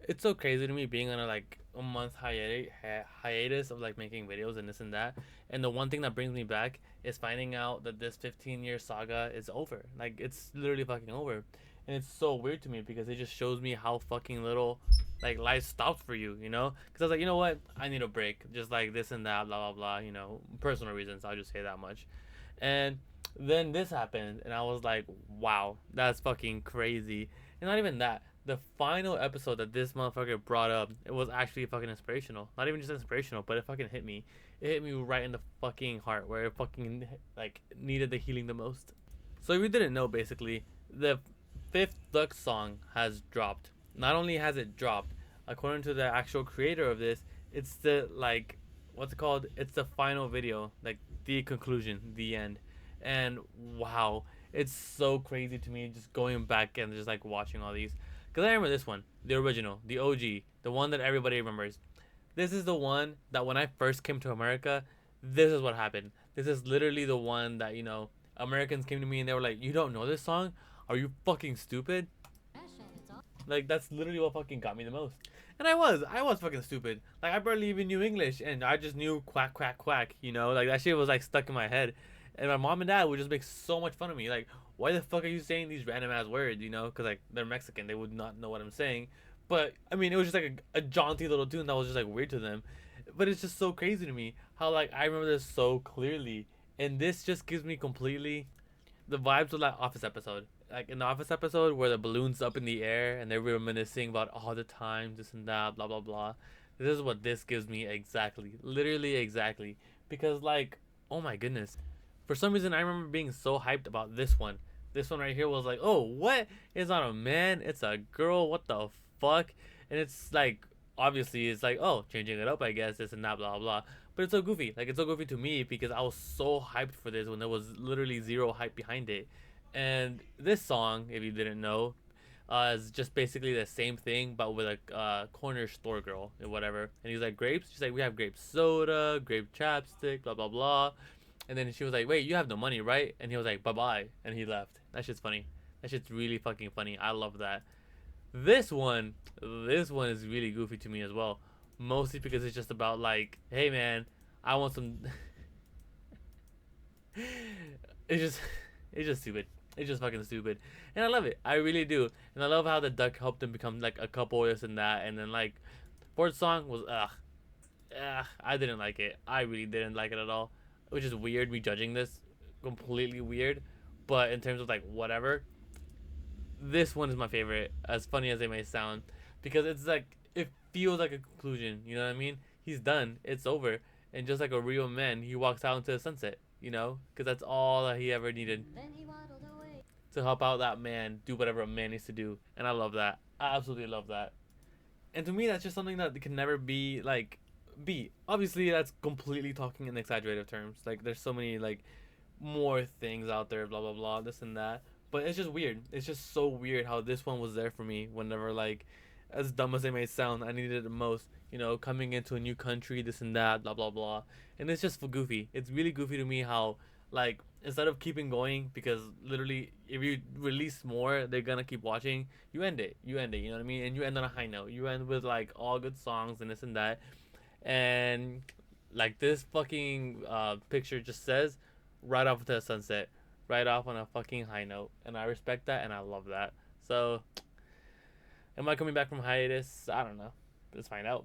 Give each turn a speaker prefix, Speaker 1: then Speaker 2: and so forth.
Speaker 1: It's so crazy to me being on a month hiatus of like making videos and this and that. And the one thing that brings me back is finding out that this 15-year saga is over. Like it's literally fucking over. And it's so weird to me because it just shows me how fucking little like life stopped for you, you know? Because I was like, you know what? I need a break. Just like this and that, blah, blah, blah, you know, personal reasons. I'll just say that much. And then this happened, and I was like, wow, that's fucking crazy. And not even that. The final episode that this motherfucker brought up, it was actually fucking inspirational. Not even just inspirational, but it fucking hit me. It hit me right in the fucking heart where it fucking like needed the healing the most. So if you didn't know, basically, the fifth Duck song has dropped. Not only has it dropped, according to the actual creator of this, it's the like what's it called? It's the final video, like the conclusion, the end. And wow, it's so crazy to me just going back and just like watching all these. Cause I remember this one, the original, the OG, the one that everybody remembers. This is the one that when I first came to America, this is what happened. This is literally the one that, you know, Americans came to me and they were like, "You don't know this song? Are you fucking stupid?" Like that's literally what fucking got me the most. And I was fucking stupid. Like I barely even knew English, and I just knew quack quack quack. You know, like that shit was like stuck in my head. And my mom and dad would just make so much fun of me. Like, why the fuck are you saying these random ass words? You know, because like they're Mexican, they would not know what I'm saying. But I mean, it was just like a jaunty little tune that was just like weird to them. But it's just so crazy to me how like I remember this so clearly, and this just gives me completely the vibes of that Office episode. Like in the Office episode where the balloon's up in the air and they're reminiscing about all the time, this and that, blah blah blah. This is what this gives me exactly, literally exactly. Because like, oh my goodness, for some reason I remember being so hyped about this one. This one right here was like, oh what? It's not a man, it's a girl. What the fuck? And it's like, obviously it's like, oh, changing it up, I guess, this and that, blah blah. But it's so goofy. Like it's so goofy to me because I was so hyped for this when there was literally zero hype behind it. And this song, if you didn't know, is just basically the same thing but with a corner store girl or whatever. And he's like, grapes? She's like, we have grape soda, grape chapstick, blah blah blah. And then she was like, wait, you have no money, right? And he was like, bye bye, and he left. That shit's funny. That shit's really fucking funny. I love that. This one, this one is really goofy to me as well. Mostly because it's just about like, hey man, I want some. it's just, it's just stupid. It's just fucking stupid, and I love it. I really do, and I love how the duck helped them become like a couple, this and that, and then like, fourth song was I didn't like it. I really didn't like it at all, which is weird. Me judging this, completely weird, but in terms of like whatever, this one is my favorite, as funny as it may sound, because it's like it feels like a conclusion. You know what I mean? He's done. It's over. And just like a real man, he walks out into the sunset. You know, because that's all that he ever needed to help out that man do whatever a man needs to do. And I love that. I absolutely love that. And to me, that's just something that can never be like be. Obviously, that's completely talking in exaggerated terms. Like there's so many like more things out there, blah blah blah, this and that. But it's just weird. It's just so weird how this one was there for me whenever like, as dumb as it may sound, I needed it the most. You know, coming into a new country, this and that, blah blah blah. And it's just for goofy. It's really goofy to me how like instead of keeping going, because literally if you release more, they're gonna keep watching. You end it. You end it. You know what I mean? And you end on a high note. You end with like all good songs and this and that. And like this fucking picture just says, right off to the sunset, right off on a fucking high note, and I respect that and I love that. So, am I coming back from hiatus? I don't know. Let's find out.